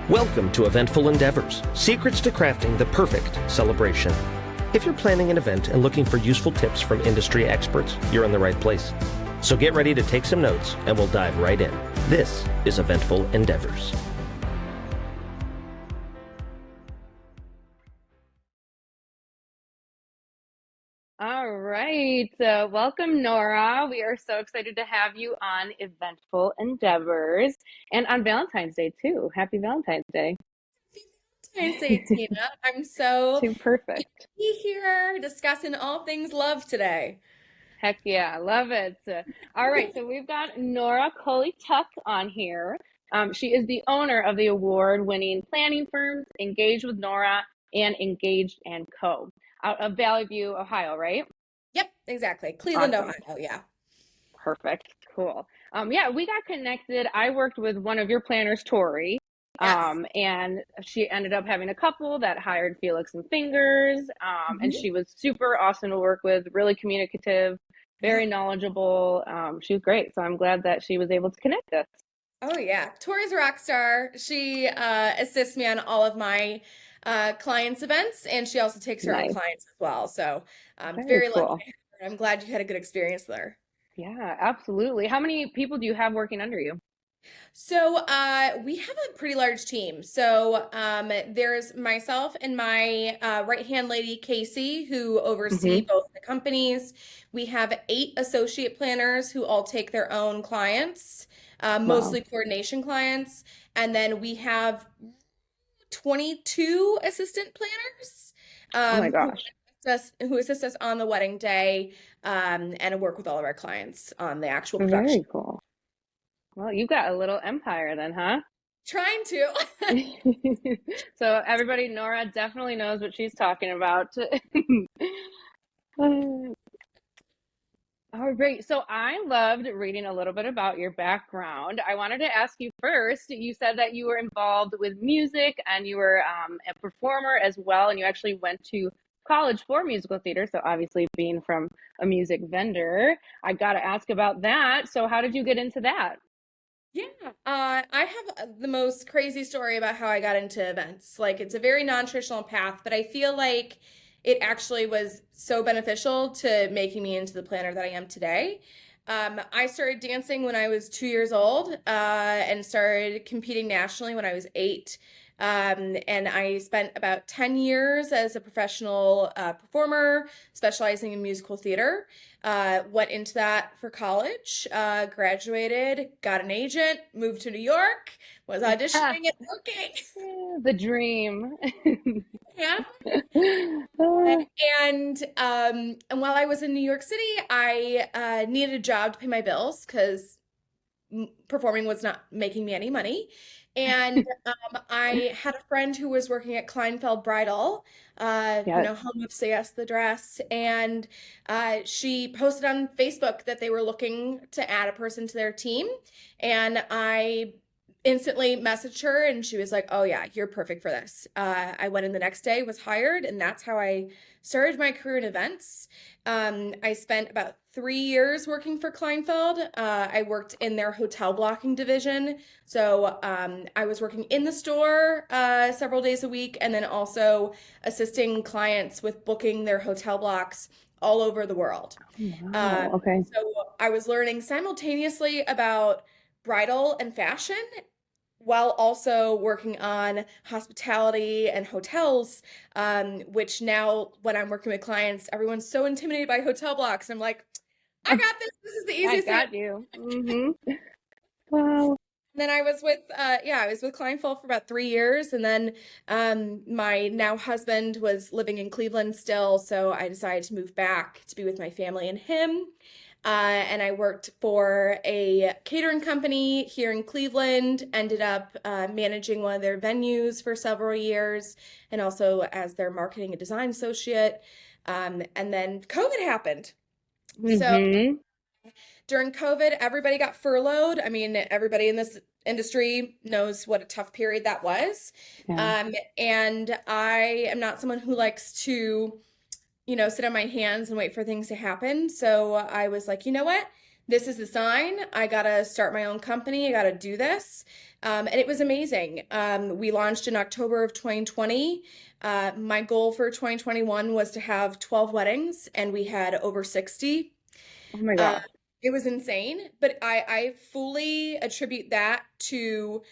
Welcome to Eventful Endeavors, secrets to crafting the perfect celebration. If you're planning an event and looking for useful tips from industry experts, you're in the right place. So get ready to take some notes and we'll dive right in. This is Eventful Endeavors. All right. Welcome, Nora. We are so excited to have you on Eventful Endeavors and on Valentine's Day, too. Happy Valentine's Day. Valentine's Day, Tina. I'm so Too happy perfect. to be here discussing all things love today. Heck yeah, I love it. All right, so we've got Nora Culley on here. She is the owner of the award-winning planning firms Engage with Nora and Engaged and Co. out of Valley View, Ohio, right? Yep, exactly. Cleveland, Awesome. Ohio. Yeah. Perfect. Cool. Yeah, we got connected. I worked with one of your planners, Tori, Yes. and she ended up having a couple that hired Felix and Fingers, and Mhm. she was super awesome to work with, really communicative, Yeah. very knowledgeable. She was great. So I'm glad that she was able to connect us. Oh, yeah. Tori's a rock star. She assists me on all of my clients' events, and she also takes her own Nice. clients as well. So I'm Very very lucky cool. to have her. I'm glad you had a good experience there. Yeah, absolutely. How many people do you have working under you? So we have a pretty large team. So there's myself and my right-hand lady, Casey, who oversee Hmm. both the companies. We have 8 associate planners who all take their own clients, Wow. mostly coordination clients. And then we have 22 assistant planners Oh my who gosh. assist us on the wedding day and work with all of our clients on the actual production. Very cool. Well, you've got a little empire then, huh? Trying to. So everybody, Nora definitely knows what she's talking about. All right. So I loved reading a little bit about your background. I wanted to ask you first. You said that you were involved with music and you were a performer as well, and you actually went to college for musical theater. So obviously, being from a music vendor, I got to ask about that. So how did you get into that? Yeah, I have the most crazy story about how I got into events. Like, it's a very non-traditional path, but I feel like it actually was so beneficial to making me into the planner that I am today. I started dancing when I was 2 years old, and started competing nationally when I was 8. And I spent about 10 years as a professional performer, specializing in musical theater. Went into that for college, graduated, got an agent, moved to New York, was auditioning and working. The dream. Yeah. And while I was in New York City, I needed a job to pay my bills because performing was not making me any money. And I had a friend who was working at Kleinfeld Bridal, Yes. Home Up Say Yes the Dress, and she posted on Facebook that they were looking to add a person to their team. And I instantly messaged her and she was like, "Oh yeah, you're perfect for this." I went in the next day, was hired, and that's how I started my career in events. I spent about 3 years working for Kleinfeld. I worked in their hotel blocking division. So I was working in the store several days a week and then also assisting clients with booking their hotel blocks all over the world. Wow. Okay. So I was learning simultaneously about bridal and fashion while also working on hospitality and hotels, which now when I'm working with clients, everyone's so intimidated by hotel blocks. I'm like, I got this. This is the I easiest thing. got you. Wow. And then I was with Kleinfeld for about 3 years. And then my now husband was living in Cleveland still. So I decided to move back to be with my family and him. And I worked for a catering company here in Cleveland, ended up managing one of their venues for several years, and also as their marketing and design associate. And then COVID happened. So Mm-hmm. during COVID, everybody got furloughed. I mean, everybody in this industry knows what a tough period that was. Yeah. And I am not someone who likes to sit on my hands and wait for things to happen. So I was like, you know what? this is the sign. I gotta start my own company. I gotta do this. And it was amazing. We launched in October of 2020. My goal for 2021 was to have 12 weddings, and we had over 60. Oh my Uh, gosh. it was insane, but I fully attribute that to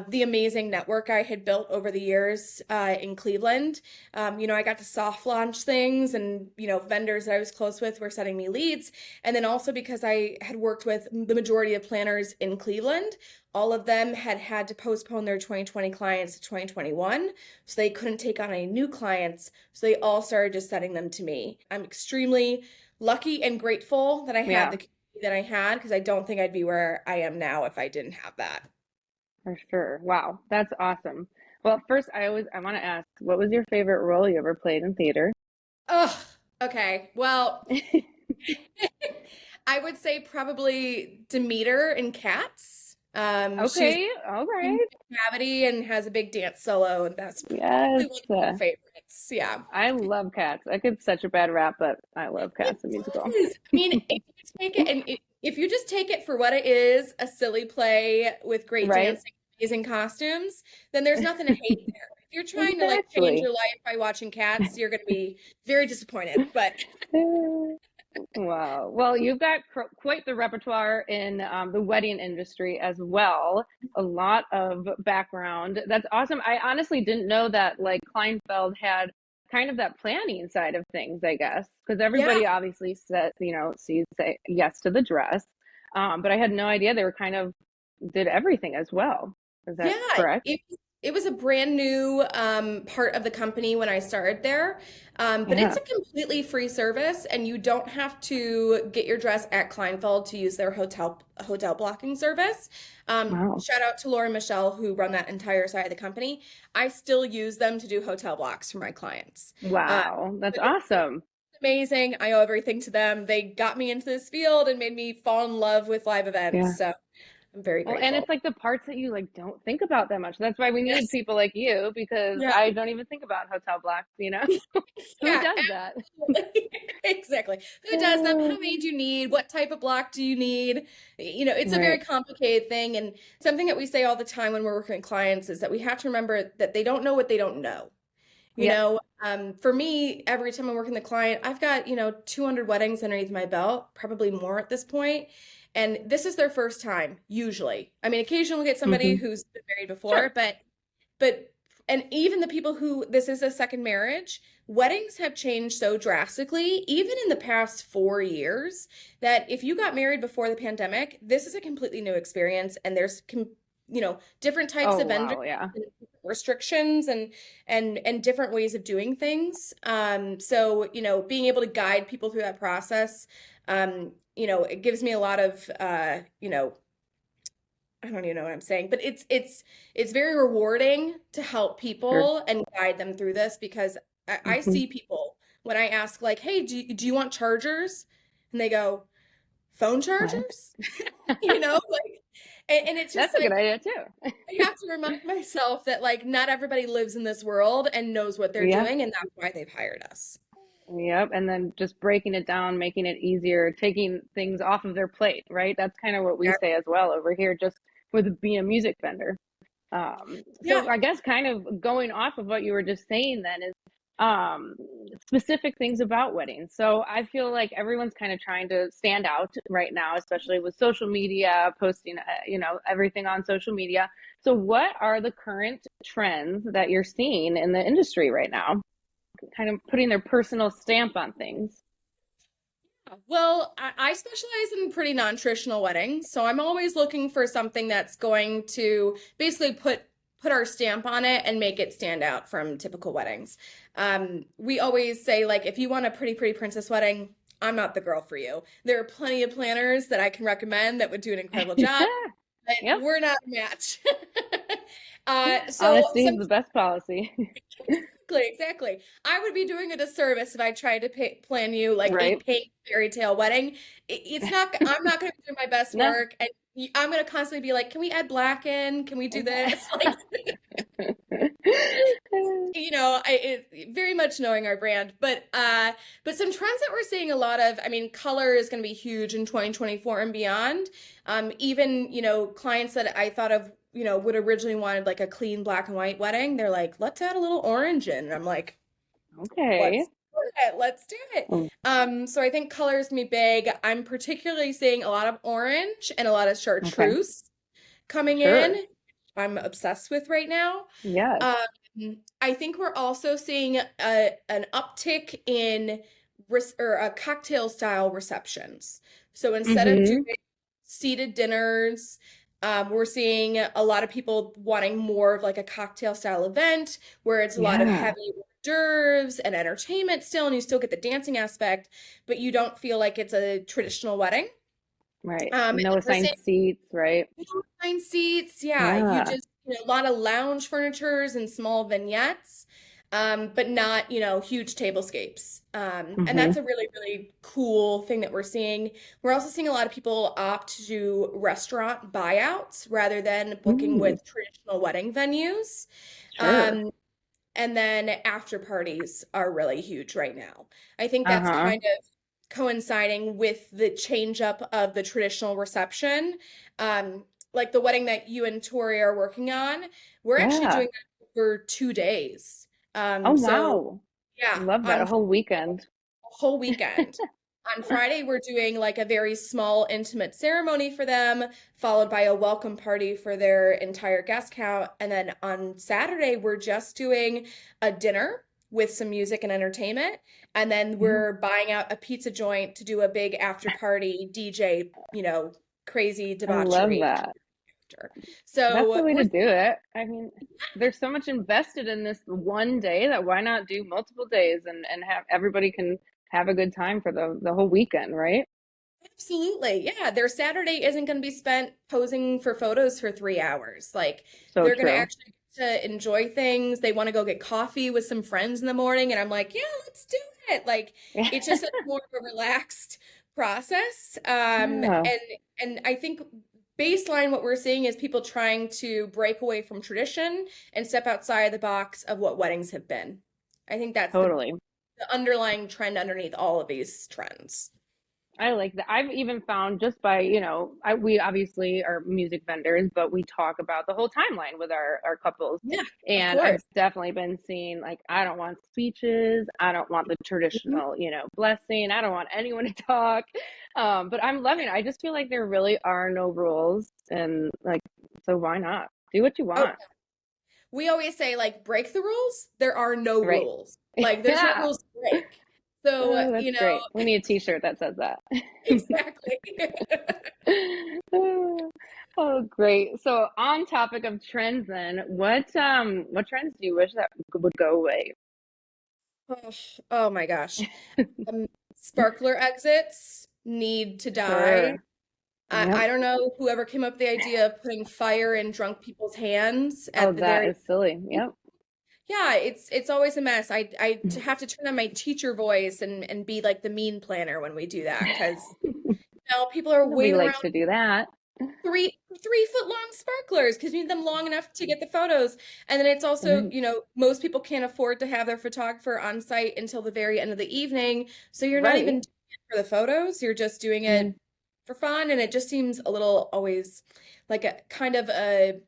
the amazing network I had built over the years in Cleveland. I got to soft launch things, and vendors that I was close with were sending me leads. And then also because I had worked with the majority of planners in Cleveland, all of them had to postpone their 2020 clients to 2021, so they couldn't take on any new clients. So they all started just sending them to me. I'm extremely lucky and grateful that I had Yeah, the community that I had, because I don't think I'd be where I am now if I didn't have that. for sure. Wow, that's awesome. Well, first, I want to ask, what was your favorite role you ever played in theater? Oh, okay. Well, I would say probably Demeter in Cats. She's Okay, all in right. Gravity and has a big dance solo, and that's Yes. probably one of my favorites. Yeah. I love Cats. I could such a bad rap, but I love It Cats the musical. does. I mean, if you take it and if you just take it for what it is, a silly play with great Right? dancing, amazing costumes, then there's nothing to hate there. If you're trying to like change Exactly. your life by watching Cats, you're going to be very disappointed. But Wow. Well, you've got quite the repertoire in the wedding industry as well. A lot of background. That's awesome. I honestly didn't know that like Kleinfeld had kind of that planning side of things, I guess, because yeah, everybody obviously said, sees say yes to the dress. But I had no idea they were kind of did everything as well. Is that yeah, correct? it was a brand new part of the company when I started there. But it's Yeah. a completely free service, and you don't have to get your dress at Kleinfeld to use their hotel blocking service. Wow. Shout out to Laura and Michelle, who run that entire side of the company. I still use them to do hotel blocks for my clients. Wow. That's But it's awesome. amazing. I owe everything to them. They got me into this field and made me fall in love with live Yeah. events. So I'm very Well, and grateful. it's like the parts that you like don't think about that much. That's why we need Yes. people like you because Yeah. I don't even think about hotel blocks. Who Yeah, does that? absolutely. Exactly. Who does them? How many do you need? What type of block do you need? It's a very Right. complicated thing. And something that we say all the time when we're working with clients is that we have to remember that they don't know what they don't know. Yep. For me, every time I'm working with a client, I've got, 200 weddings underneath my belt, probably more at this point. And this is their first time, usually. I mean, occasionally we'll get somebody Hmm. who's been married before, Sure. but and even the people who this is a second marriage, weddings have changed so drastically, even in the past 4 years, that if you got married before the pandemic, this is a completely new experience, and there's different types Oh, of vendors wow. Yeah. and restrictions and different ways of doing things. So being able to guide people through that process, it gives me a lot of I don't even know what I'm saying, but it's very rewarding to help Sure. people and guide them through this, because I Hmm. see people when I ask like, "Hey, do you want chargers?" And they go, "Phone What? chargers?" Like, and it's That's just a good like idea too. I have to remind myself that like not everybody lives in this world and knows what they're Yeah. doing, and that's why they've hired us. Yep. And then just breaking it down, making it easier, taking things off of their plate, right? That's kind of what we Yeah. say as well over here, just with being a music vendor. Yeah. So I guess kind of going off of what you were just saying then is um, specific things about weddings. So I feel like everyone's kind of trying to stand out right now, especially with social media, posting, everything on social media. So what are the current trends that you're seeing in the industry right now? Kind of putting their personal stamp on things. Well, I specialize in pretty non-traditional weddings, so I'm always looking for something that's going to basically put our stamp on it and make it stand out from typical weddings. We always say like, if you want a pretty princess wedding, I'm not the girl for you. There are plenty of planners that I can recommend that would do an incredible job, but Yep. we're not a match. So Honesty some is the best policy. Exactly. I would be doing a disservice if I tried to plan you like a Right? pink fairy tale wedding. It's not, I'm not going to be doing my best No. work. And I'm gonna constantly be like, can we add black in? Can we do this? Like, very much knowing our brand, but some trends that we're seeing a lot of, I mean, color is going to be huge in 2024 and beyond. Even, clients that I thought of, would originally wanted like a clean black and white wedding. They're like, let's add a little orange in. And I'm like, Okay. let's do it. Let's do it. Mm, So I think color is gonna be big. I'm particularly seeing a lot of orange and a lot of okay. chartreuse coming Sure. in. I'm obsessed with right now. Yes. I think we're also seeing an uptick in cocktail style receptions. So instead of doing Mm-hmm. seated dinners, we're seeing a lot of people wanting more of like a cocktail style event where it's a lot of Yeah. heavy hors d'oeuvres and entertainment still, and you still get the dancing aspect, but you don't feel like it's a traditional wedding. Right. And No we're assigned seeing seats, right? recline seats. Yeah, you Yeah. just, a lot of lounge furnitures and small vignettes, but not, huge tablescapes. And Mm-hmm. that's a really, really cool thing that we're seeing. We're also seeing a lot of people opt to do restaurant buyouts rather than booking Mm, with traditional wedding venues. sure. Um, and then after parties are really huge right now. I think that's Uh-huh. kind of coinciding with the change up of the traditional reception. Um, like the wedding that you and Tori are working on, we're actually Yeah. doing that for 2 days. Oh, So wow. yeah, Love that. A on whole weekend. a whole weekend. On Friday, we're doing like a very small, intimate ceremony for them, followed by a welcome party for their entire guest count. And then on Saturday, we're just doing a dinner with some music and entertainment. And then Yeah. we're buying out a pizza joint to do a big after party DJ, crazy I love debauchery that. after. That's the So way we're to do it. I mean, there's so much invested in this one day that why not do multiple days and have everybody can have a good time for the whole weekend, right? absolutely. Yeah, their Saturday isn't going to be spent posing for photos for 3 hours. Like So they're going to true. actually get to enjoy things. They want to go get coffee with some friends in the morning, and I'm like, yeah, let's do it. Like it's just a more of a relaxed process. Yeah, And I think baseline what we're seeing is people trying to break away from tradition and step outside the box of what weddings have been. I think that's totally. the underlying trend underneath all of these trends. I like that. I've even found just by, we obviously are music vendors, but we talk about the whole timeline with our couples. Yeah, of And I've course. definitely been seeing like, I don't want speeches. I don't want the Mhm. traditional, blessing. I don't want anyone to talk. But I'm loving it. I just feel like there really are no rules. And like, so why not? Do what you Oh, want. we always say like break the rules. There are no Right. rules. Like there's no Yeah. rules to break. So, Oh, that's great. We need a t-shirt that says that. exactly. Oh, great. So on topic of trends then, what trends do you wish that would go away? Oh, oh my gosh. Sparkler exits need to die. Sure. Yep. I don't know whoever came up with the idea of putting fire in drunk people's hands Oh, at the that very is silly. Yep. yeah, it's always a mess. Have to turn on my teacher voice and be like the mean planner when we do that because people are Nobody waving likes around to do that. 3 foot long sparklers because you need them long enough to get the photos. And then it's also, Right. most people can't afford to have their photographer on site until the very end of the evening. So you're not even Right. doing it for the photos, you're just doing Mm, it for fun. And it just seems a little always like a kind of a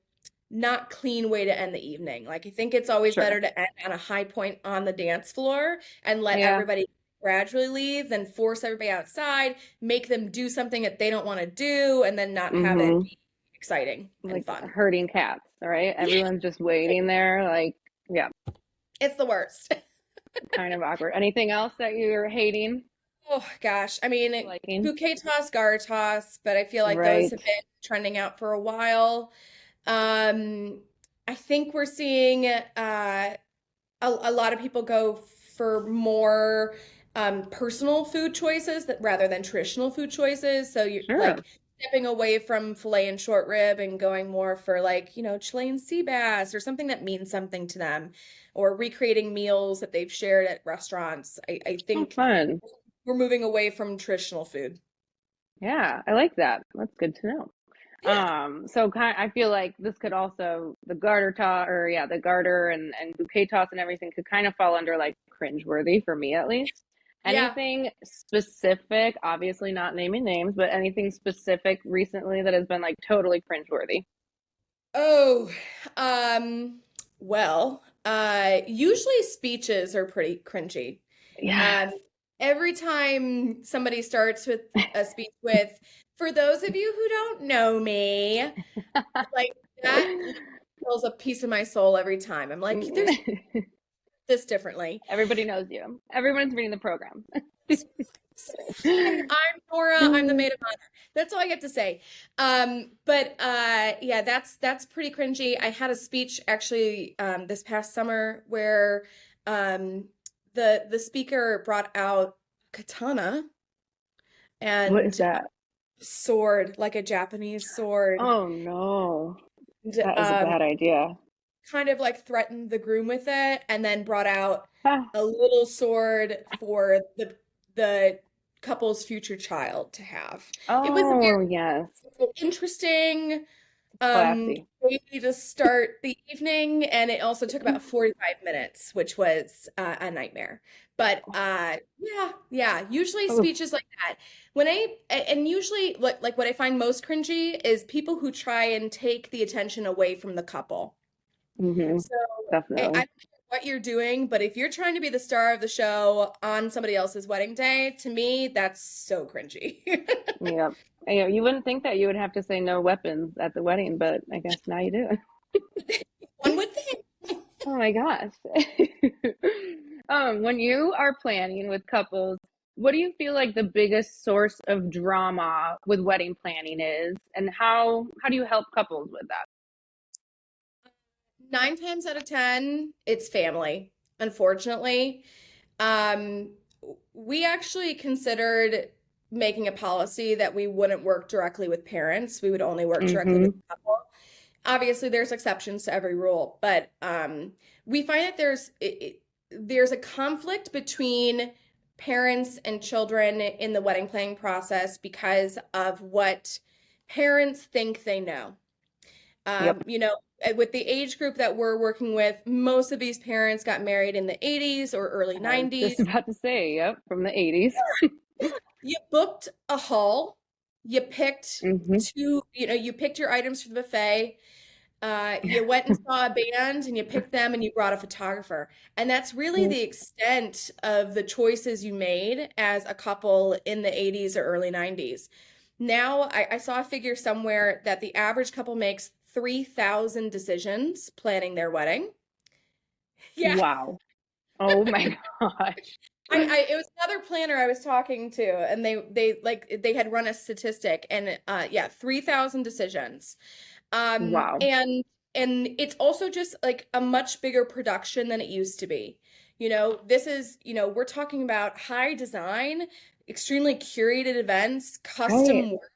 not clean way to end the evening. Like I think it's always sure. better to end on a high point on the dance floor and let Yeah. everybody gradually leave than force everybody outside, make them do something that they don't want to do, and then not have it Mm-hmm. be exciting and Like fun. herding cats, all right? Yeah, Everyone's just waiting there, like, yeah, it's the worst. kind of awkward. Anything else that you're hating, Oh gosh. I mean, liking? bouquet toss, gar toss, but I feel like those Right. have been trending out for a while. Um, I think we're seeing a lot of people go for more personal food choices that rather than traditional food choices. So you're Sure. like stepping away from filet and short rib and going more for like, Chilean sea bass or something that means something to them, or recreating meals that they've shared at restaurants. I Oh, think fun. we're moving away from traditional food. Yeah, I like that. That's good to know. Yeah. So I feel like this could also the garter toss or yeah, the garter and bouquet toss and everything could kind of fall under like cringeworthy for me at least. Yeah. Anything specific, obviously not naming names, but anything specific recently that has been like totally cringeworthy. Oh, well, usually speeches are pretty cringy. Yes. Um, every time somebody starts with a speech with, for those of you who don't know me, like that kills a piece of my soul every time. I'm like, there's this differently. Everybody knows you. Everyone's reading the program. Hi, I'm Nora. I'm the maid of honor. That's all I get to say. But yeah, that's pretty cringy. I had a speech actually this past summer where um, the speaker brought out katana What is and that? sword, like a Japanese sword, Oh no. and, That is a bad idea. kind of like threatened the groom with it, and then brought out Ah, a little sword for the couple's future child to have. It was a oh yes. very interesting Classy. way to start the evening, and it also took about 45 minutes, which was a nightmare. But yeah, usually Oh, speeches like that. And usually like what I find most cringy is people who try and take the attention away from the couple. So I definitely. don't care what you're doing, but if you're trying to be the star of the show on somebody else's wedding day, to me, that's so cringy. Yep. You know, you wouldn't think that you would have to say no weapons at the wedding, but I guess now you do. One would think. Oh my gosh. When you are planning with couples, what do you feel like the biggest source of drama with wedding planning is, and how do you help couples with that? 9 times out of 10, it's family, unfortunately. Um, we actually considered making a policy that we wouldn't work directly with parents. We would only work directly with Mm-hmm. the couple. Obviously, there's exceptions to every rule, but we find that there's a conflict between parents and children in the wedding planning process because of what parents think they know. Yep. With the age group that we're working with, most of these parents got married in the 80s or early I was 90s. just about to say, yep, from the 80s. You booked a hall, you picked Mm-hmm. you picked your items for the buffet, you went and saw a band and you picked them and you brought a photographer. And that's really the extent of the choices you made as a couple in the 80s or early 90s. Now, I saw a figure somewhere that the average couple makes 3,000 decisions planning their wedding. Yeah. Wow. Oh my gosh. It was another planner I was talking to, and they had run a statistic, and yeah, 3,000 decisions. Wow. And it's also just like a much bigger production than it used to be. This is, we're talking about high design, extremely curated events, Right. custom work.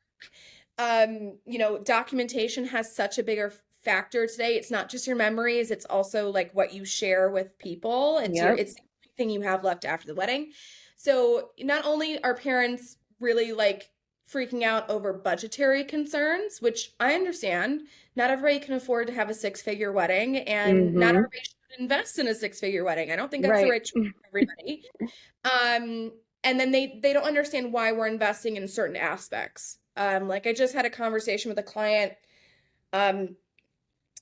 Documentation has such a bigger factor today. It's not just your memories, it's also like what you share with people. Yep. It's the only thing you have left after the wedding. So not only are parents really like freaking out over budgetary concerns, which I understand. Not everybody can afford to have a six-figure wedding, and not Mm-hmm. everybody should invest in a six-figure wedding. I don't think that's the Right. right choice for everybody. Um, and then they don't understand why we're investing in certain aspects. Like I just had a conversation with a client. Um,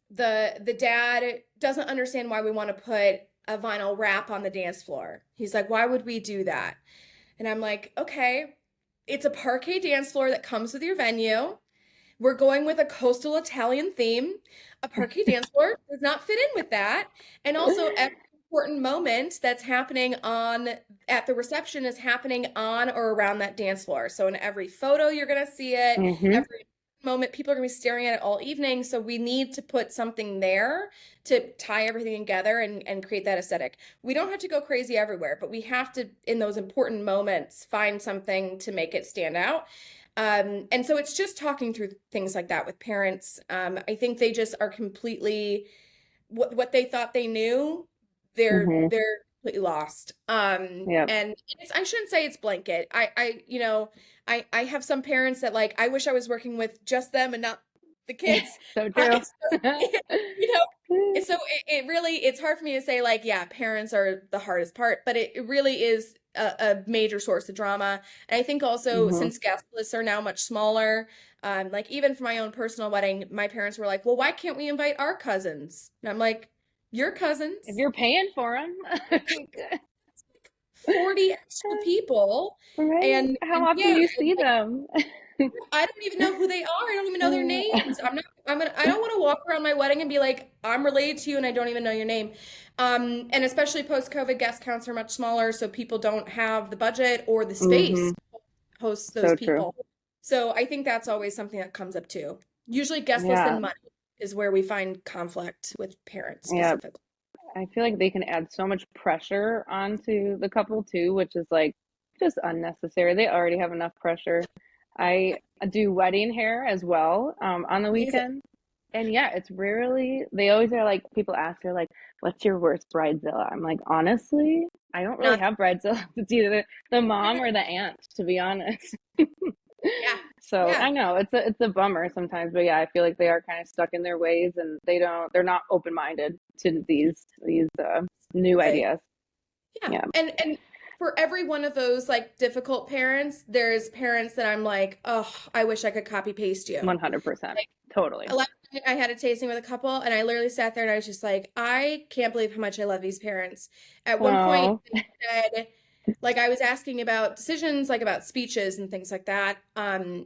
the dad doesn't understand why we want to put a vinyl wrap on the dance floor. He's like, why would we do that? And I'm like, okay, it's a parquet dance floor that comes with your venue. We're going with a coastal Italian theme. A parquet dance floor does not fit in with that. And also, every important moment that's happening at the reception is happening on or around that dance floor. So in every photo, you're going to see it. Mm-hmm. Every moment, people are going to be staring at it all evening. So we need to put something there to tie everything together and create that aesthetic. We don't have to go crazy everywhere, but we have to, in those important moments, find something to make it stand out. And so it's just talking through things like that with parents. I think they just are completely what they thought they knew, Mm-hmm. they're completely lost. Yep. And I shouldn't say it's blanket. I have some parents that like I wish I was working with just them and not the kids. So true. You know, so it really, it's hard for me to say like, yeah, parents are the hardest part, but it really is a major source of drama. And I think also Mhm. since guest lists are now much smaller, like even for my own personal wedding, my parents were like, well, why can't we invite our cousins? And I'm like, your If cousins, you're paying for them. 40 extra people. Right? How And often yeah, do you see them? I don't even know who they are. I don't even know their names. I don't want to walk around my wedding and be like, I'm related to you and I don't even know your name. And especially post-COVID, guest counts are much smaller, so people don't have the budget or the space Hmm. to host those So true. people. So I think that's always something that comes up too. Usually guest lists Yeah. and money is where we find conflict with parents Yeah. specifically. I feel like they can add so much pressure onto the couple too, which is like just unnecessary. They already have enough pressure. I do wedding hair as well, on the Amazing. weekend. And yeah, it's rarely, they always are like, people ask, they're like, what's your worst bridezilla? I'm like, honestly, I don't really Not, have bridezilla. It's either the mom or the aunt, to be honest. yeah. So Yeah. I know it's a bummer sometimes, but yeah, I feel like they are kind of stuck in their ways and they're not open-minded to these new Like, ideas. yeah. Yeah, And for every one of those like difficult parents, there's parents that I'm like, oh, I wish I could copy paste you. 100%. Like Totally. last night I had a tasting with a couple and I literally sat there and I was just like, I can't believe how much I love these parents. At one point Oh, they said, like I was asking about decisions, like about speeches and things like that. And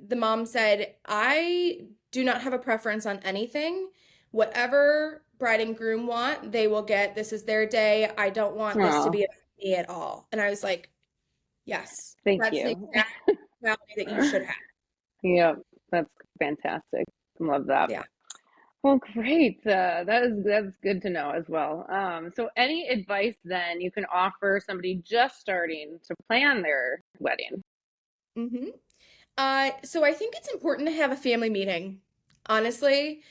the mom said, I do not have a preference on anything. Whatever bride and groom want, they will get. This is their day. I don't want this to oh, be about me at all. And I was like, yes, thank that's the you. exact personality that you should have. Yep, that's fantastic. Love that. Yeah. Well, great. That's good to know as well. So any advice then you can offer somebody just starting to plan their wedding? hmm so I think it's important to have a family meeting. Honestly,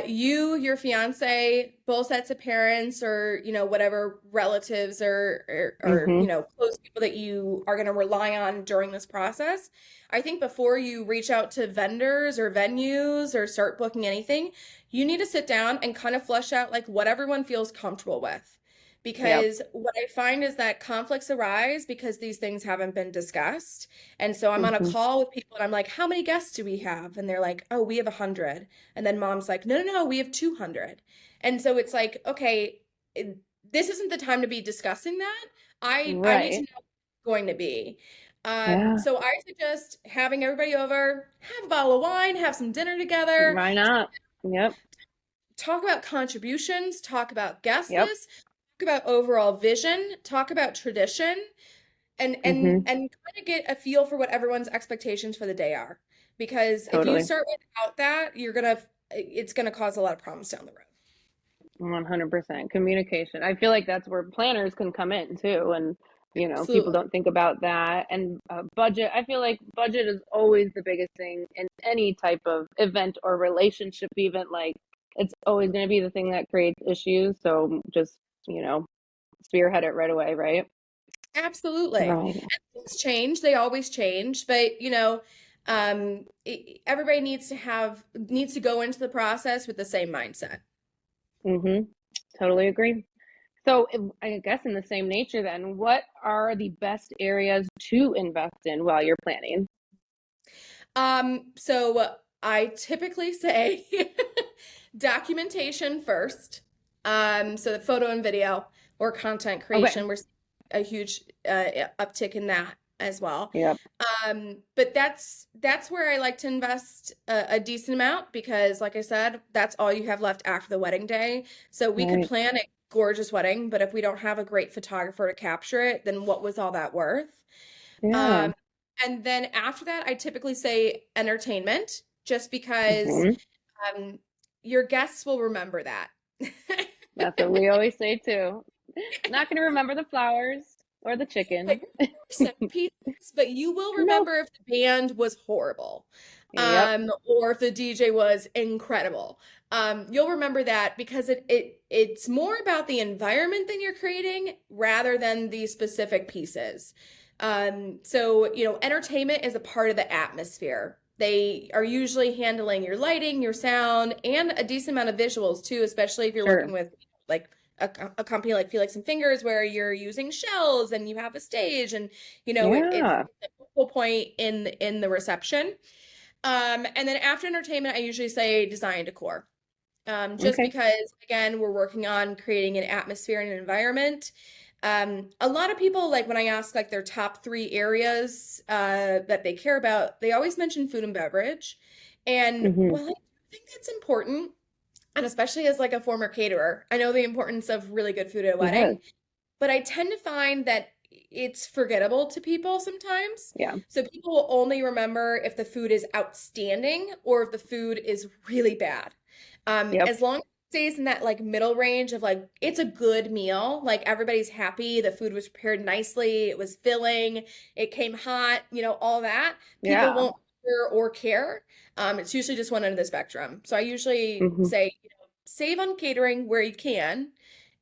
you, your fiance, both sets of parents, or whatever relatives or Mm-hmm. close people that you are going to rely on during this process. I think before you reach out to vendors or venues or start booking anything, you need to sit down and kind of flesh out like what everyone feels comfortable with. Yep. Because what I find is that conflicts arise because these things haven't been discussed. And so I'm on a Mm-hmm. call with people and I'm like, how many guests do we have? And they're like, oh, we have 100. And then mom's like, no, no, no, we have 200. And so it's like, okay, this isn't the time to be discussing that. I need to Right. know what it's going to be. Yeah. So I suggest having everybody over, have a bottle of wine, have some dinner together, Why not? Yep. talk about contributions, talk about guest Yep. lists, talk about overall vision, talk about tradition, and and Mm-hmm. and kind of get a feel for what everyone's expectations for the day are. Because if you Totally. start without that, it's gonna cause a lot of problems down the road. 100% communication. I feel like that's where planners can come in too. And, people Absolutely. don't think about that. And budget, I feel like budget is always the biggest thing in any type of event or relationship, even like it's always going to be the thing that creates issues. So just, you know, spearhead it right away, right? Absolutely. Right. And things change, they always change, but everybody needs to go into the process with the same mindset. Mm-hmm. Totally agree. So I guess in the same nature then, what are the best areas to invest in while you're planning? So I typically say documentation first. So the photo and video or content Okay. creation, we're seeing a huge uptick in that as well. Yep. But that's where I like to invest a decent amount because, like I said, that's all you have left after the wedding day. So we could Right. plan a gorgeous wedding, but if we don't have a great photographer to capture it, then what was all that worth? Yeah. Um, and then after that, I typically say entertainment, just because Hmm. um, your guests will remember that. That's what we always say too. Not going to remember the flowers or the Like chicken. centerpieces, but you will Nope. remember if the band was horrible, Yep. or if the DJ was incredible. You'll remember that because it's more about the environment that you're creating rather than the specific pieces. So entertainment is a part of the atmosphere. They are usually handling your lighting, your sound, and a decent amount of visuals too, especially if you're Sure. working with like a company like Felix and Fingers where you're using shells and you have a stage and it's Yeah. a focal point in the reception. And then after entertainment, I usually say design decor. Just Okay. because, again, we're working on creating an atmosphere and an environment. A lot of people, like when I ask like their top three areas that they care about, they always mention food and beverage. And Hmm. while I think that's important, and especially as like a former caterer, I know the importance of really good food at a Yes. wedding, but I tend to find that it's forgettable to people sometimes. Yeah. So people will only remember if the food is outstanding or if the food is really bad. Yep. As long as it stays in that like middle range of like it's a good meal, like everybody's happy, the food was prepared nicely, it was filling, it came hot, all that, people Yeah. won't hear or care. It's usually just one end of the spectrum. So I usually Hmm. say, save on catering where you can,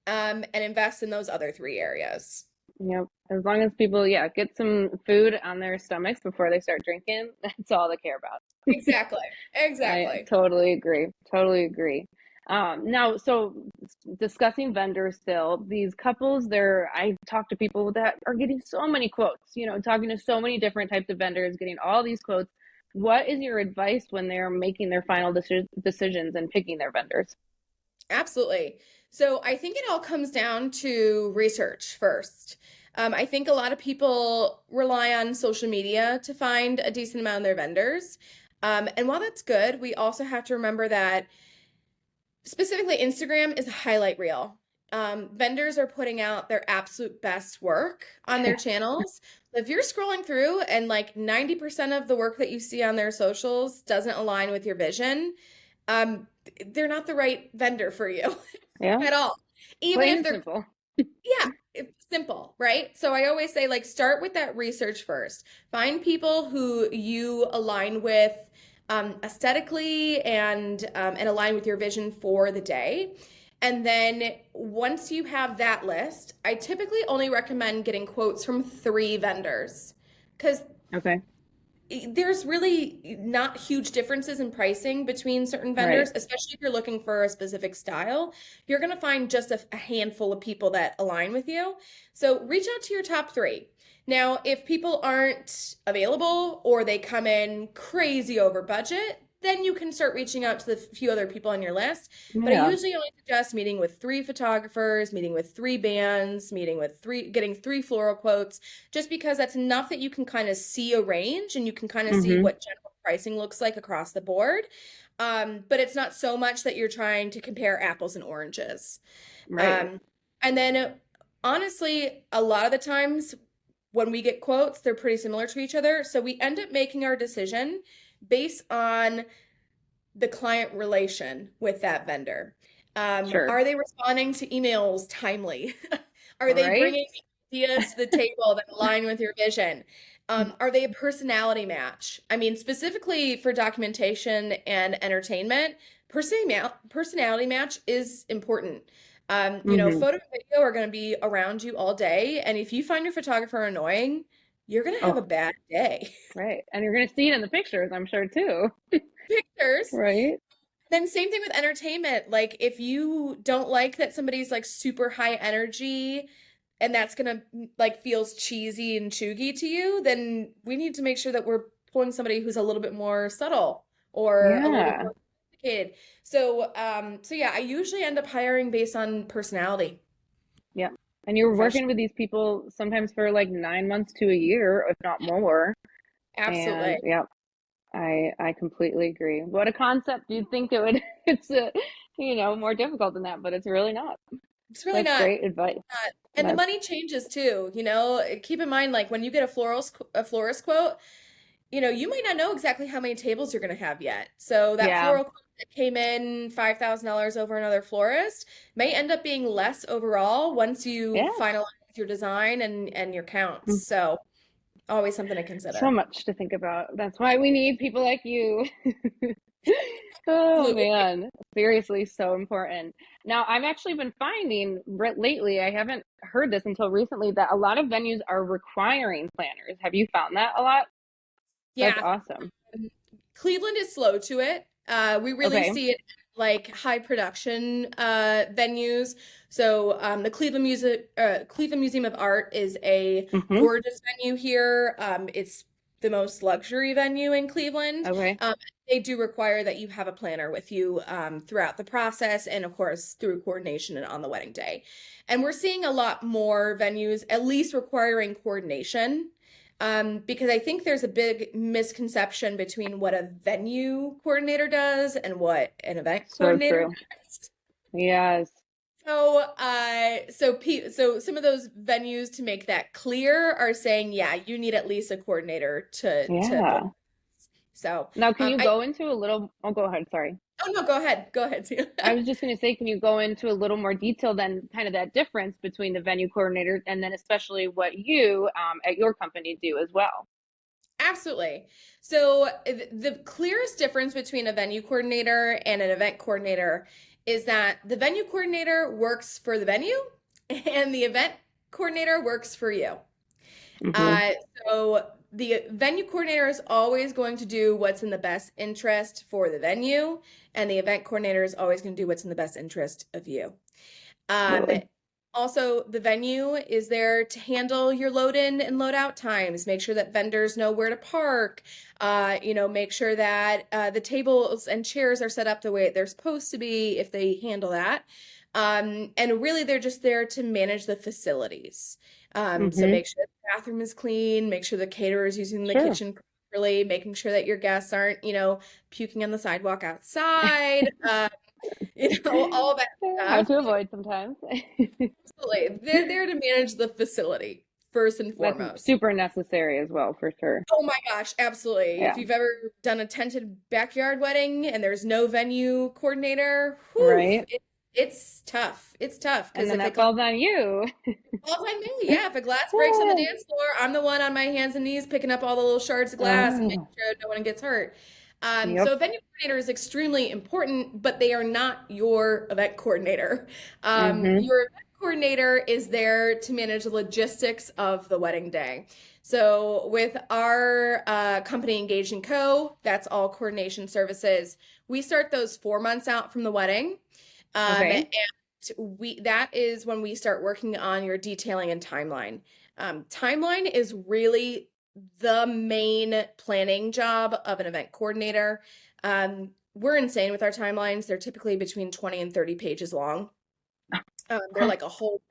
and invest in those other three areas. Yep. As long as people, yeah, get some food on their stomachs before they start drinking, that's all they care about. Exactly. I Exactly. totally agree. Totally agree. Now, so discussing vendors still, these couples, I talk to people that are getting so many quotes, talking to so many different types of vendors, getting all these quotes. What is your advice when they're making their final decisions and picking their vendors? Absolutely. So I think it all comes down to research first. I think a lot of people rely on social media to find a decent amount of their vendors. And while that's good, we also have to remember that specifically Instagram is a highlight reel. Vendors are putting out their absolute best work on their channels. If you're scrolling through and like 90% of the work that you see on their socials doesn't align with your vision, they're not the right vendor for you Yeah, at all. Even plain if and they're, simple. yeah, it's simple, right? So I always say, like, start with that research first. Find people who you align with aesthetically and align with your vision for the day. And then once you have that list, I typically only recommend getting quotes from three vendors because Okay, there's really not huge differences in pricing between certain right. vendors, especially if you're looking for a specific style. You're going to find just a handful of people that align with you. So reach out to your top three. Now, if people aren't available or they come in crazy over budget, then you can start reaching out to the few other people on your list. But I Yeah. usually only suggest meeting with three photographers, meeting with three bands, getting three floral quotes, just because that's enough that you can kind of see a range and you can kind of see Mm-hmm. what general pricing looks like across the board. But it's not so much that you're trying to compare apples and oranges. Right. Um, and then honestly, a lot of the times when we get quotes, they're pretty similar to each other. So we end up making our decision based on the client relation with that vendor. Sure. Are they responding to emails timely? Are they Right. bringing ideas to the table that align with your vision? Are they a personality match? I mean, specifically for documentation and entertainment, personality match is important. Mm-hmm. Photo and video are going to be around you all day. And if you find your photographer annoying, you're going to have a Oh, bad day. right. And you're gonna see it in the pictures, I'm sure too. Pictures. Right. Then same thing with entertainment. Like if you don't like that somebody's like super high energy and that's gonna like feels cheesy and chuggy to you, then we need to make sure that we're pulling somebody who's a little bit more subtle or a little bit Yeah. more sophisticated. So yeah, I usually end up hiring based on personality, Yeah. And you're professional. working with these people sometimes for like 9 months to a year, if not more. And Absolutely. yeah, I completely agree. What a concept. You'd think it would it's more difficult than that, but it's really not. It's really That's not. great advice. And the That's money changes too. Keep in mind, like when you get a florist quote, you might not know exactly how many tables you're going to have yet. So that yeah. floral quote that came in $5,000 over another florist may end up being less overall once you Yeah. finalize your design and your counts. So always something to So consider. much to think about. That's why we need people like you. Oh Absolutely. man, seriously, so important. Now, I've actually been finding lately, I haven't heard this until recently, that a lot of venues are requiring planners. Have you found that a lot? That's Yeah. awesome. Cleveland is slow to it. We really see it like high production venues. So the Cleveland Museum of Art is a Mm-hmm. gorgeous venue here. It's the most luxury venue in Cleveland. Okay. They do require that you have a planner with you throughout the process, and of course through coordination and on the wedding day. And we're seeing a lot more venues at least requiring coordination. Because I think there's a big misconception between what a venue coordinator does and what an event So coordinator true. does. Yes. So some of those venues, to make that clear, are saying, yeah, you need at least a coordinator to Yeah. book. So Now, can you I go into a little, oh, go ahead, sorry. oh no, go ahead, Tina. I was just going to say, can you go into a little more detail then kind of that difference between the venue coordinator and then especially what you at your company do as well? Absolutely. So the clearest difference between a venue coordinator and an event coordinator is that the venue coordinator works for the venue and the event coordinator works for you. Mm-hmm. So the venue coordinator is always going to do what's in the best interest for the venue, and the event coordinator is always going to do what's in the best interest of you. Absolutely. Also, the venue is there to handle your load in and load out times, make sure that vendors know where to park, make sure that the tables and chairs are set up the way they're supposed to be if they handle that. And really, they're just there to manage the facilities. So Mm-hmm. make sure the bathroom is clean, make sure the caterer is using the Sure. kitchen properly, making sure that your guests aren't, puking on the sidewalk outside, all that Hard stuff. to avoid sometimes. Absolutely. They're there to manage the facility first and That's foremost. super necessary as well, for sure. Oh my gosh, absolutely. If Yeah. you've ever done a tented backyard wedding and there's no venue coordinator, Right. it's tough. It's tough And because then if that it falls on you. falls on me, yeah, if a glass breaks on the dance floor, I'm the one on my hands and knees picking up all the little shards of glass and making Oh, sure no one gets hurt. So yep. a venue coordinator is extremely important, but they are not your event coordinator. Mm-hmm. Your event coordinator is there to manage the logistics of the wedding day. So with our company Engaged & Co., that's all coordination services. We start those 4 months out from the wedding. Okay. And that is when we start working on your detailing and timeline. Timeline is really the main planning job of an event coordinator. We're insane with our timelines. They're typically between 20 and 30 pages long. They're like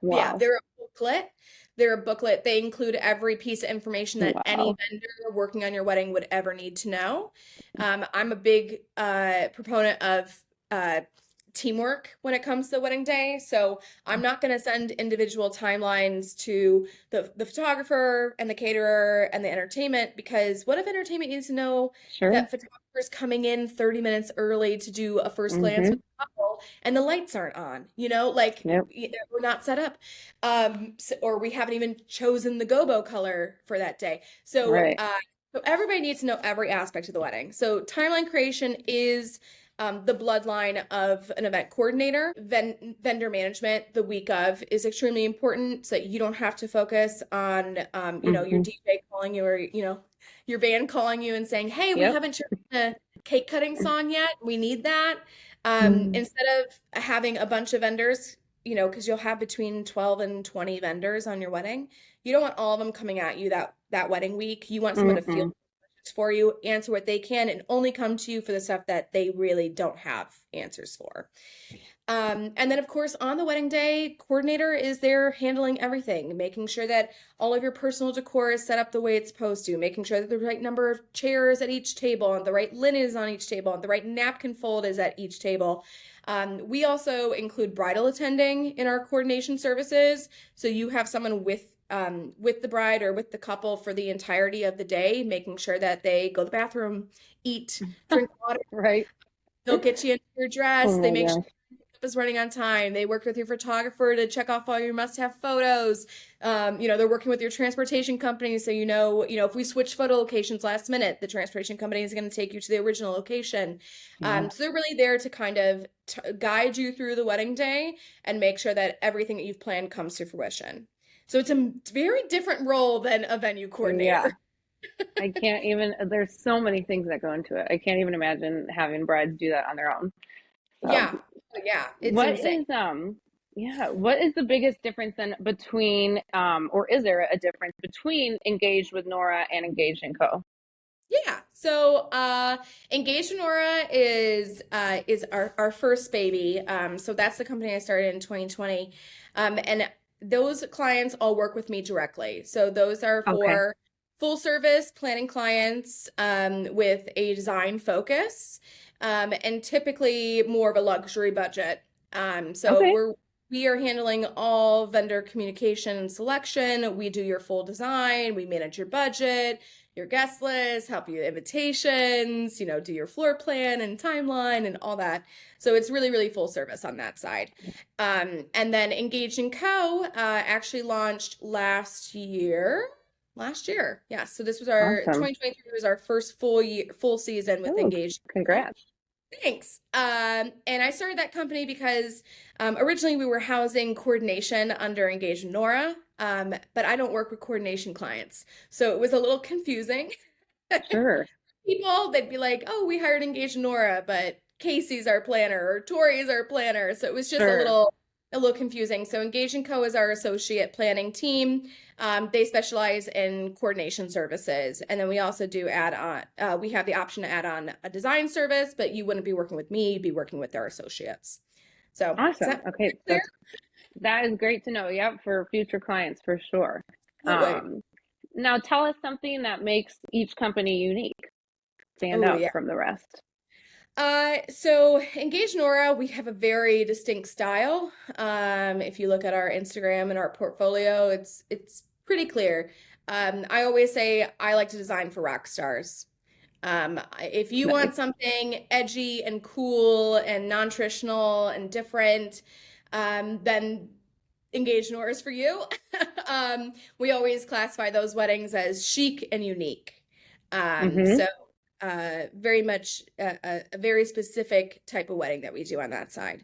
Wow. they're a booklet. They're a booklet. They include every piece of information that any Wow. vendor working on your wedding would ever need to know. I'm a big proponent of teamwork when it comes to wedding day. So I'm not going to send individual timelines to the photographer and the caterer and the entertainment, because what if entertainment needs to know Sure. that photographer's coming in 30 minutes early to do a first glance Mm-hmm. with the couple and the lights aren't on, Yep. we're not set up. Or we haven't even chosen the gobo color for that day. Right. So everybody needs to know every aspect of the wedding. So timeline creation is the bloodline of an event coordinator. Vendor management the week of is extremely important so that you don't have to focus on, your Mm-hmm. DJ calling you, or, your band calling you and saying, hey, we Yep. haven't chosen a cake cutting song yet. We need that. Instead of having a bunch of vendors, because you'll have between 12 and 20 vendors on your wedding. You don't want all of them coming at you that wedding week. You want someone to Mm-hmm. feel for you, answer what they can, and only come to you for the stuff that they really don't have answers for. And then, of course, on the wedding day, coordinator is there handling everything, making sure that all of your personal decor is set up the way it's supposed to, making sure that the right number of chairs at each table and the right linen is on each table and the right napkin fold is at each table. We also include bridal attending in our coordination services. So you have someone with the bride or with the couple for the entirety of the day, making sure that they go to the bathroom, eat, drink water. Right. They'll get you into your dress. Oh They my make sure gosh. your makeup is running on time. They work with your photographer to check off all your must-have photos. They're working with your transportation company, so if we switch photo locations last minute, the transportation company is going to take you to the original location. Yeah. So they're really there to kind of guide you through the wedding day and make sure that everything that you've planned comes to fruition. So it's a very different role than a venue coordinator. I can't even, there's so many things that go into it. I can't even imagine having brides do that on their own. So, Yeah. Yeah. It's what insane. is yeah, what is the biggest difference then between or is there a difference between Engaged with Nora and Engaged and Co? Yeah. So, Engaged Nora is our first baby. So that's the company I started in 2020. And those clients all work with me directly. So those are Okay. for full service planning clients with a design focus and typically more of a luxury budget. So Okay. we are handling all vendor communication and selection. We do your full design, we manage your budget, your guest list, help you with invitations, do your floor plan and timeline and all that. So it's really, really full service on that side. And then Engage & Co. Actually launched last year. Last year, yeah. So this was our Awesome. 2023 was our first full season with Oh, Engage & Co. congrats. Thanks. And I started that company because originally we were housing coordination under Engage Nora, but I don't work with coordination clients. So it was a little confusing. Sure. People, they'd be like, oh, we hired Engage Nora, but Casey's our planner or Tori's our planner. So it was just Sure. a little confusing. So Engage & Co is our associate planning team. They specialize in coordination services. And then we also do add on, we have the option to add on a design service, but you wouldn't be working with me, you'd be working with our associates. So is Awesome. that Okay, clear? that is great to know. Yep, for future clients for sure. Absolutely. Um, Now tell us something that makes each company unique, stand Oh, out yeah. from the rest. So Engage Nora, we have a very distinct style. If you look at our Instagram and our portfolio, it's pretty clear. I always say I like to design for rock stars. If you Nice. want something edgy and cool and non-traditional and different, then Engage Nora is for you. We always classify those weddings as chic and unique. Mm-hmm. So very much a very specific type of wedding that we do on that side.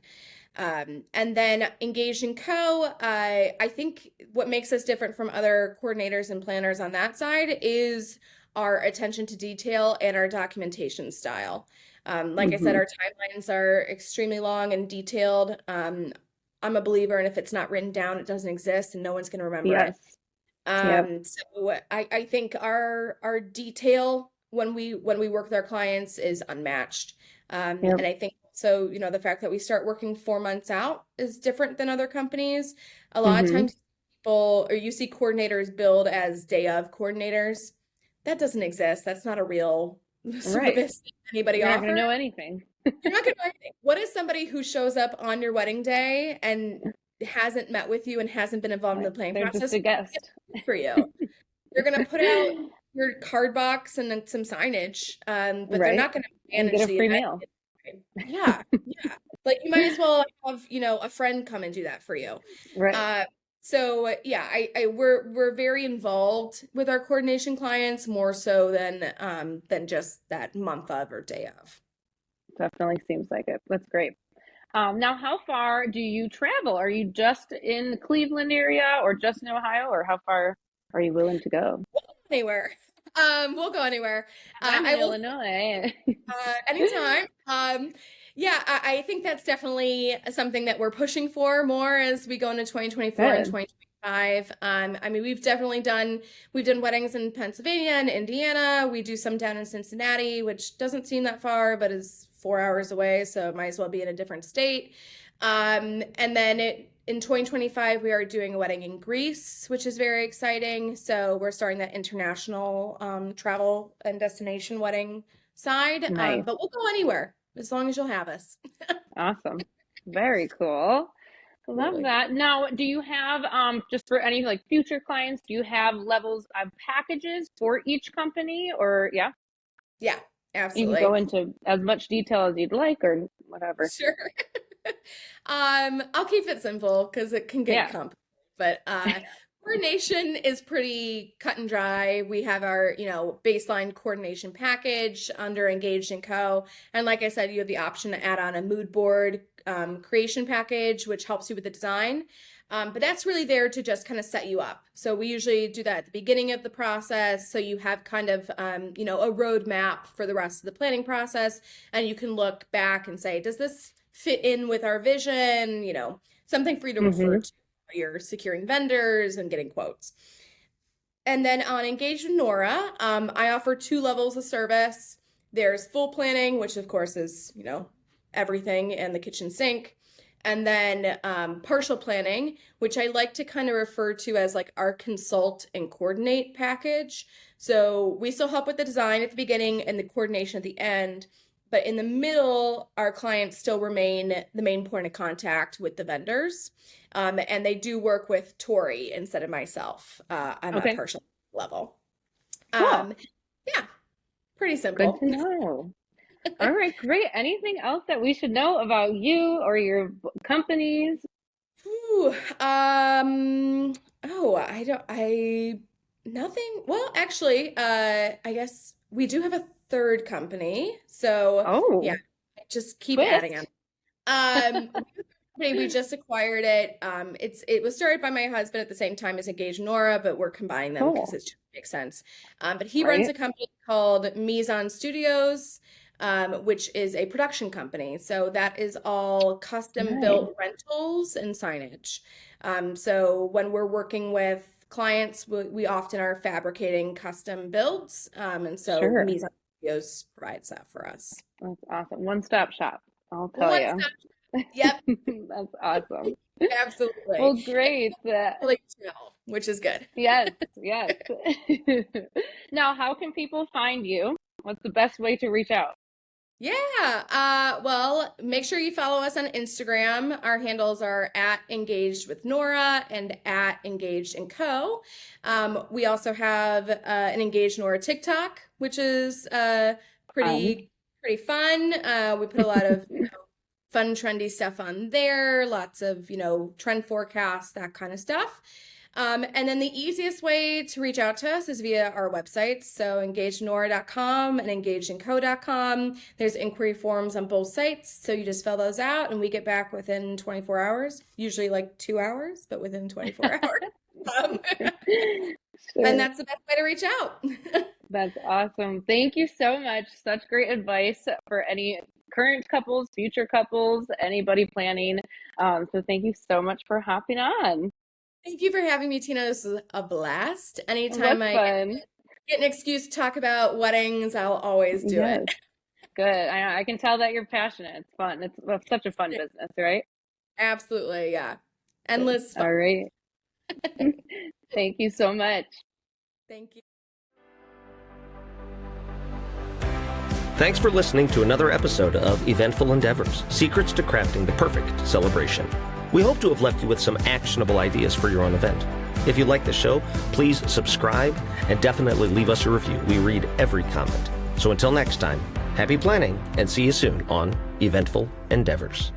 And then Engage & Co. I think what makes us different from other coordinators and planners on that side is our attention to detail and our documentation style. Like I said, Mm-hmm. our timelines are extremely long and detailed. I'm a believer, and if it's not written down, it doesn't exist, and no one's going to remember it. Yes. Yep. So I think our detail when we work with our clients is unmatched. Yep. And I think so, the fact that we start working 4 months out is different than other companies. A lot of Mm-hmm. times people or you see coordinators billed as day of coordinators. That doesn't exist. That's not a real Right. service that anybody You're not going to offers. know anything. You're not going to know anything. What is somebody who shows up on your wedding day and hasn't met with you and hasn't been involved in Right. the planning They're just process? a guest. For you. They're going to put out your card box and then some signage, but they're Right. not going to And get manage a the free event. meal. Yeah, yeah. Like you might as well have, a friend come and do that for you. Right. So yeah, we're very involved with our coordination clients more so than just that month of or day of. Definitely seems like it. That's great. Now, how far do you travel? Are you just in the Cleveland area or just in Ohio, or how far are you willing to go? Anywhere. We'll go anywhere. 'Cause I'm I in will Illinois. anytime. Yeah, I think that's definitely something that we're pushing for more as we go into 2024 and Good. 2025. I mean, we've done weddings in Pennsylvania and Indiana. We do some down in Cincinnati, which doesn't seem that far, but is 4 hours away, so it might as well be in a different state. And then in 2025, we are doing a wedding in Greece, which is very exciting. So we're starting that international travel and destination wedding side. Nice. But we'll go anywhere as long as you'll have us. Awesome. Very cool. Love Absolutely. that. Now, do you have just for any like future clients, do you have levels of packages for each company or yeah, Yeah, you can go absolutely. into as much detail as you'd like or whatever. Sure. I'll keep it simple because it can get Yeah. complicated. But Coordination is pretty cut and dry. We have our, baseline coordination package under Engaged & Co. And like I said, you have the option to add on a mood board creation package, which helps you with the design. But that's really there to just kind of set you up. So we usually do that at the beginning of the process. So you have kind of, a roadmap for the rest of the planning process. And you can look back and say, does this fit in with our vision? Something for you to refer to. You're securing vendors and getting quotes. And then on Engaged with Nora, I offer 2 levels of service. There's full planning, which of course is, everything and the kitchen sink. And then partial planning, which I like to kind of refer to as like our consult and coordinate package. So we still help with the design at the beginning and the coordination at the end. But in the middle, our clients still remain the main point of contact with the vendors. And they do work with Tori instead of myself on a partial level. Cool. Yeah, pretty simple. Good to know. All right, great. Anything else that we should know about you or your companies? Nothing. Well, actually, I guess we do have a 3rd company. So yeah, just keep adding them. We just acquired it. It was started by my husband at the same time as Engaged Nora, but we're combining them because it just makes sense. But he runs a company called Mise Studios, which is a production company. So that is all custom built rentals and signage. So when we're working with clients, we often are fabricating custom builds. And so Mise Studios provides that for us. That's awesome. One-stop shop, I'll tell you. Yep. That's awesome. Absolutely. Well, great. Which is good. Yes. Now, how can people find you? What's the best way to reach out? Yeah. Well, make sure you follow us on Instagram. Our handles are at Engaged with Nora and at Engaged & Co. We also have an Engaged Nora TikTok, which is pretty fun. We put a lot of fun, trendy stuff on there. Lots of trend forecasts, that kind of stuff. And then the easiest way to reach out to us is via our websites. So engagednora.com and engagedandco.com. There's inquiry forms on both sites. So you just fill those out and we get back within 24 hours, usually like 2 hours, but within 24 hours. And that's the best way to reach out. That's awesome. Thank you so much. Such great advice for any current couples, future couples, anybody planning. So thank you so much for hopping on. Thank you for having me, Tina. This was a blast. Anytime I get an excuse to talk about weddings, I'll always do it. Good. I can tell that you're passionate. It's fun. It's such a fun business, right? Absolutely. Yeah. Endless fun. All right. Thank you so much. Thank you. Thanks for listening to another episode of Eventful Endeavors, Secrets to Crafting the Perfect Celebration. We hope to have left you with some actionable ideas for your own event. If you like the show, please subscribe and definitely leave us a review. We read every comment. So until next time, happy planning and see you soon on Eventful Endeavors.